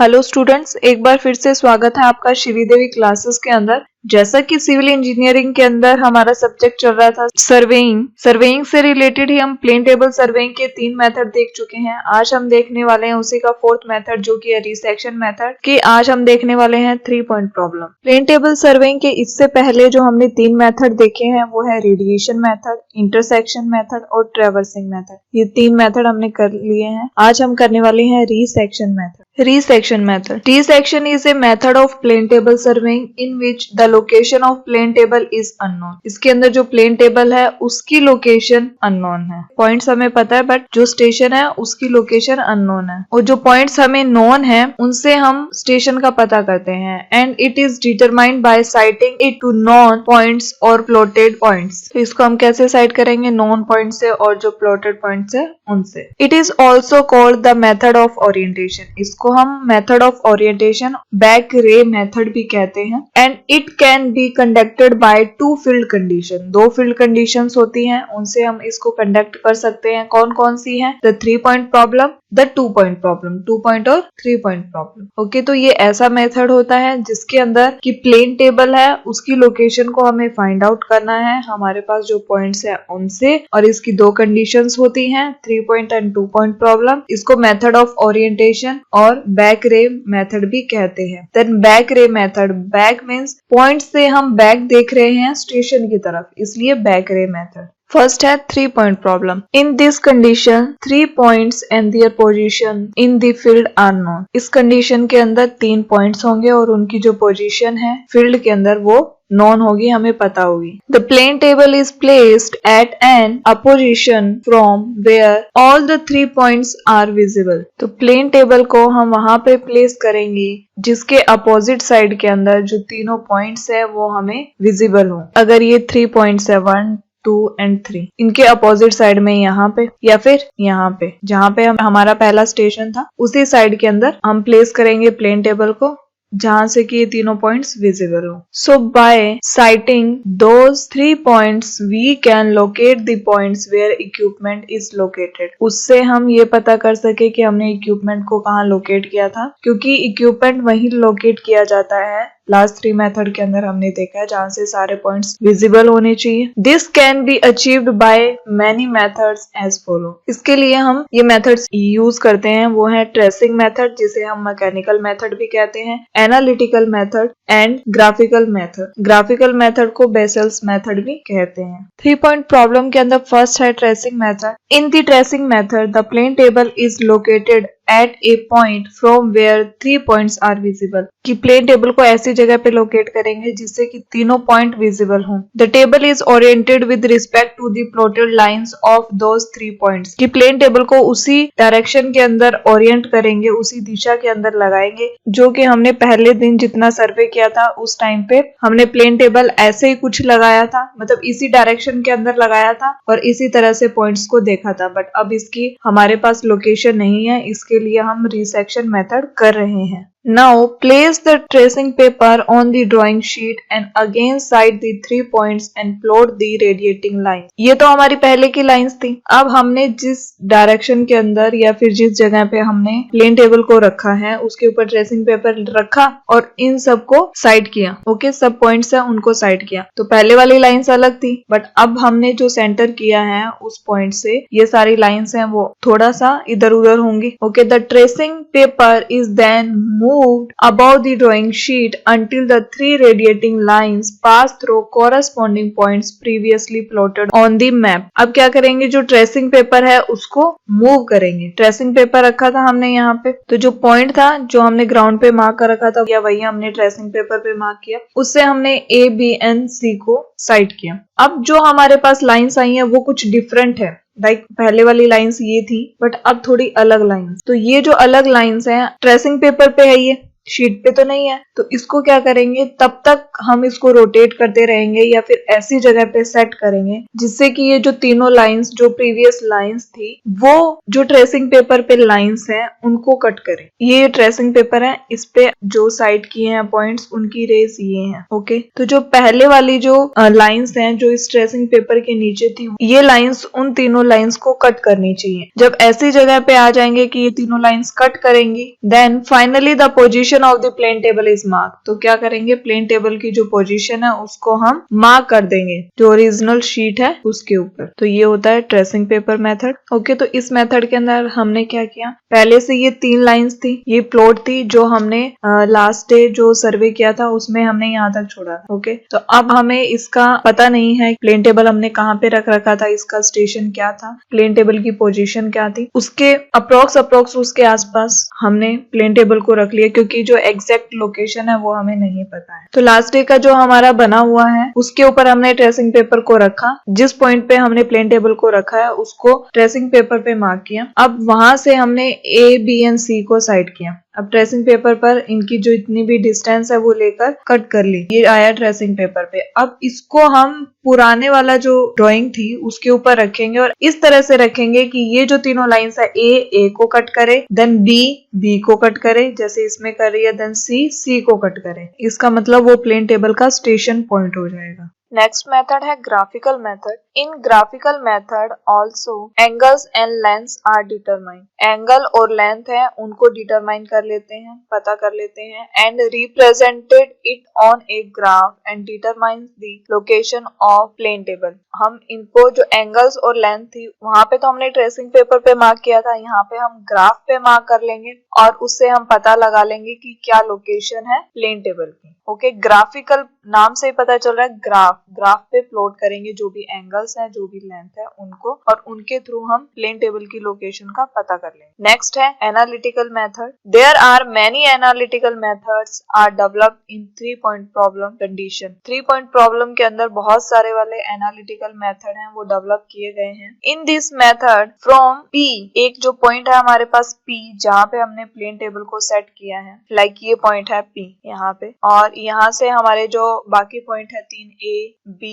Hello students, एक बार फिर से स्वागत है आपका श्रीदेवी क्लासेस के अंदर। जैसा कि सिविल इंजीनियरिंग के अंदर हमारा सब्जेक्ट चल रहा था सर्वेइंग से रिलेटेड ही हम प्लेन टेबल सर्वेइंग के 3 मेथड देख चुके हैं। आज हम देखने वाले हैं उसी का 4th मेथड जो कि है रिसेक्शन मेथड कि आज हम देखने वाले हैं 3 point problem. Plane table surveying के इससे पहले जो हमने 3 मेथड देखे हैं वो है रेडिएशन मेथड, इंटरसेक्शन मेथड और ट्रैवर्सिंग मेथड। ये 3 मेथड हमने कर लिए हैं। आज हम करने वाले हैं resection method. Resection method. Resection is a method of plane table surveying in which the location of plane table is unknown. इसके अंदर जो plane table है उसकी लोकेशन unknown है। पॉइंट्स हमें पता है बट जो स्टेशन है उसकी लोकेशन unknown है, और जो पॉइंट्स हमें known है उनसे हम स्टेशन का पता करते हैं। And it is determined by sighting it to known points और प्लॉटेड पॉइंट्स। तो इसको हम कैसे साइट करेंगे? नॉन पॉइंट से और जो प्लॉटेड पॉइंट्स है उनसे। It is also called the method of orientation. इसको हम मेथड ऑफ ओरिएंटेशन, बैक रे मेथड भी कहते हैं। And it can be conducted by 2 field condition. 2 field conditions होती हैं, उनसे हम इसको कंडक्ट कर सकते हैं। कौन कौन सी हैं? The 3 point problem, the 2 point problem, 2 point और 3 पॉइंट प्रॉब्लम। ओके, तो ये ऐसा मेथड होता है जिसके अंदर कि प्लेन टेबल है उसकी लोकेशन को हमें फाइंड आउट करना है हमारे पास जो पॉइंट्स है उनसे, और इसकी 2 कंडीशंस होती हैं, 3 पॉइंट एंड 2 पॉइंट प्रॉब्लम। इसको मेथड ऑफ ओरिएंटेशन और बैक रे मेथड भी कहते हैं। देन बैक रे मेथड, बैक मींस पॉइंट से हम बैक देख रहे हैं स्टेशन की तरफ, इसलिए बैक रे मेथड। फर्स्ट है 3 point problem. In this condition 3 points and their position in the field are known. इस कंडीशन के अंदर 3 पॉइंट्स होंगे और उनकी जो पोजीशन है फील्ड के अंदर वो नॉन होगी, हमें पता होगी। The plane table is placed at an opposition from where all the 3 points are visible. तो प्लेन टेबल को हम वहां पे प्लेस करेंगे जिसके अपोजिट साइड के अंदर जो तीनों पॉइंट्स है वो हमें विजिबल हो। अगर ये 3 पॉइंट्स है 1, 2 एंड 3, इनके अपोजिट साइड में यहाँ पे या फिर यहाँ पे, जहाँ पे हमारा पहला स्टेशन था उसी साइड के अंदर हम प्लेस करेंगे प्लेन टेबल को जहां से कि ये तीनों पॉइंट्स विजिबल हो। So by sighting those 3 points we can locate the points where equipment is located. उससे हम ये पता कर सके कि हमने इक्विपमेंट को कहाँ लोकेट किया था, क्योंकि इक्विपमेंट वहीं लोकेट किया जाता है लास्ट 3 मेथड के अंदर हमने देखा है जहां से सारे पॉइंट्स विजिबल होने चाहिए। This can be achieved by many methods as follow. इसके लिए हम ये मेथड्स यूज करते हैं, वो है ट्रेसिंग मेथड जिसे हम मैकेनिकल मेथड भी कहते हैं, analytical method and graphical method. Graphical method को बेसल्स मेथड भी कहते हैं। 3 पॉइंट प्रॉब्लम के अंदर फर्स्ट है tracing method. In the tracing method the plane table is located at a point from where 3 points are visible। कि plane table को ऐसी जगह पे लोकेट करेंगे जिससे कि तीनों पॉइंट विजिबल हों। The table is oriented with respect to the plotted lines of those 3 points. कि प्लेन टेबल को उसी डायरेक्शन के अंदर ओरिएंट करेंगे, उसी दिशा के अंदर लगाएंगे जो कि हमने पहले दिन जितना सर्वे किया था उस टाइम पे हमने प्लेन टेबल ऐसे ही कुछ लगाया था, मतलब इसी डायरेक्शन के अंदर लगाया था और इसी तरह से पॉइंट्स को देखा था। बट अब इसकी हमारे पास लोकेशन नहीं है, इसके लिए हम रिसेक्शन मेथड कर रहे हैं। Now place the tracing paper on the drawing sheet and again cite the 3 points and plot the radiating line। ये तो हमारी पहले की लाइंस थी। अब हमने जिस डायरेक्शन के अंदर या फिर जिस जगह पे हमने प्लेन टेबल को रखा है उसके ऊपर ट्रेसिंग पेपर रखा और इन सबको साइड किया। ओके, सब पॉइंट्स है उनको साइड किया। तो पहले वाली लाइंस अलग थी बट अब हमने जो सेंटर किया है उस पॉइंट से ये सारी लाइंस है वो थोड़ा सा इधर उधर होंगी। Okay, the tracing paper is then moved above the drawing sheet until the 3 radiating lines pass through corresponding points previously plotted on the map। अब क्या करेंगे, जो ट्रेसिंग पेपर है उसको मूव करेंगे। ट्रेसिंग पेपर रखा था हमने यहाँ पे, तो जो पॉइंट था जो हमने ग्राउंड पे मार्क कर रखा था या वही हमने ट्रेसिंग पेपर पे मार्क किया, उससे हमने A, B and C को साइड किया। अब जो हमारे पास लाइंस आई है वो कुछ डिफरेंट है। लाइक पहले वाली लाइंस ये थी बट अब थोड़ी अलग लाइंस। तो ये जो अलग लाइंस हैं ट्रेसिंग पेपर पे है, ये शीट पे तो नहीं है, तो इसको क्या करेंगे, तब तक हम इसको रोटेट करते रहेंगे या फिर ऐसी जगह पे सेट करेंगे जिससे कि ये जो तीनों लाइंस जो प्रीवियस लाइंस थी वो जो ट्रेसिंग पेपर पे लाइंस हैं उनको कट करें। ये ट्रेसिंग पेपर है, इस पे जो साइड किए हैं पॉइंट्स उनकी रेस ये हैं। ओके, तो जो पहले वाली जो लाइंस हैं जो इस ट्रेसिंग पेपर के नीचे थी, ये लाइंस उन तीनों लाइंस को कट करनी चाहिए। जब ऐसी जगह पे आ जाएंगे कि ये तीनों लाइंस कट करेंगी, then finally the position of the plane table is mark. तो क्या करेंगे, प्लेन टेबल की जो पोजीशन है उसको हम मार्क कर देंगे जो ओरिजिनल शीट है उसके ऊपर। तो ये होता है ट्रेसिंग पेपर मेथड। ओके, तो इस मेथड के अंदर हमने क्या किया, पहले से ये 3 लाइंस थी, ये प्लॉट थी जो हमने लास्ट डे जो सर्वे किया था उसमें हमने यहाँ तक छोड़ा। ओके, तो अब हमें इसका पता नहीं है प्लेन टेबल हमने कहाँ पे रख रखा था, इसका स्टेशन क्या था, प्लेन टेबल की पोजीशन क्या थी, उसके अप्रोक्स उसके आसपास हमने प्लेन टेबल को रख लिया क्योंकि जो एग्जैक्ट लोकेशन है वो हमें नहीं पता है। तो लास्ट डे का जो हमारा बना हुआ है उसके ऊपर हमने ट्रेसिंग पेपर को रखा, जिस पॉइंट पे हमने प्लेन टेबल को रखा है उसको ट्रेसिंग पेपर पे मार्क किया। अब वहां से हमने ए, बी एंड सी को साइड किया। अब ट्रेसिंग पेपर पर इनकी जो इतनी भी डिस्टेंस है वो लेकर कट कर ली, ये आया ट्रेसिंग पेपर पे। अब इसको हम पुराने वाला जो ड्राइंग थी उसके ऊपर रखेंगे और इस तरह से रखेंगे कि ये जो तीनों लाइंस है ए को कट करे, देन बी को कट करे जैसे इसमें कर रही है, देन सी को कट करे। इसका मतलब वो प्लेन टेबल का स्टेशन पॉइंट हो जाएगा। नेक्स्ट मेथड है graphical method. In graphical method also angles and lengths are determined. Angle और लेंथ है उनको डिटरमाइन कर लेते हैं, पता कर लेते हैं, and represented it on a graph and determines the location of plane table. हम इनको जो एंगल्स और लेंथ थी वहां पे तो हमने ट्रेसिंग पेपर पे मार्क किया था, यहाँ पे हम ग्राफ पे मार्क कर लेंगे और उससे हम पता लगा लेंगे कि क्या लोकेशन है प्लेन टेबल की। ओके, ग्राफिकल नाम से ही पता चल रहा है, ग्राफ पे प्लॉट करेंगे जो भी एंगल्स हैं जो भी लेंथ है उनको, और उनके थ्रू हम प्लेन टेबल की लोकेशन का पता कर लेंगे। नेक्स्ट है analytical method. There are many analytical methods are developed in 3 point problem condition. 3 point problem के अंदर बहुत सारे वाले एनालिटिकल मेथड हैं वो डेवलप किए गए हैं। इन दिस मेथड फ्रॉम P, एक जो पॉइंट है हमारे पास P जहाँ पे हमने प्लेन टेबल को सेट किया है, लाइक ये पॉइंट है P यहाँ पे, और यहाँ से हमारे जो बाकी पॉइंट है 3 A, B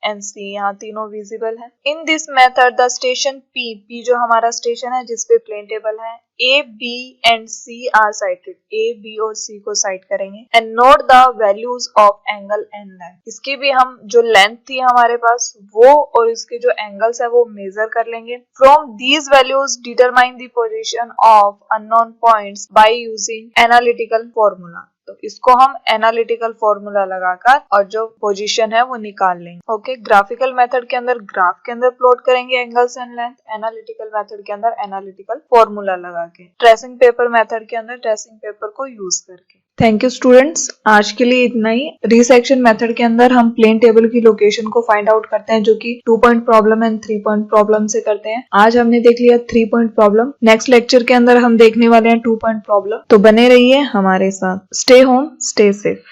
एंड C, यहाँ तीनों विजिबल है। In this method the station P जो हमारा स्टेशन है जिसपे प्लेन टेबल है, A, B and C are sighted. A, B और C को साइड करेंगे and note the values of angle and length. इसकी भी हम जो लेंथ थी हमारे पास वो और इसके जो एंगल्स है वो मेजर कर लेंगे। From these values determine the position of unknown points by using analytical formula. तो इसको हम एनालिटिकल फॉर्मूला लगाकर और जो पोजीशन है वो निकाल लेंगे। ओके, ग्राफिकल मेथड के अंदर ग्राफ के अंदर प्लॉट करेंगे angles and length, analytical method के अंदर एनालिटिकल फॉर्मूला लगा के, ट्रेसिंग पेपर मेथड के अंदर ट्रेसिंग पेपर को यूज करके। थैंक यू स्टूडेंट्स, आज के लिए इतना ही। रिसेक्शन मेथड के अंदर हम प्लेन टेबल की लोकेशन को फाइंड आउट करते हैं जो कि 2 point problem and 3 point problem से करते हैं। आज हमने देख लिया 3 पॉइंट प्रॉब्लम, नेक्स्ट लेक्चर के अंदर हम देखने वाले हैं 2 पॉइंट प्रॉब्लम। तो बने रहिए हमारे साथ। Stay home, stay safe.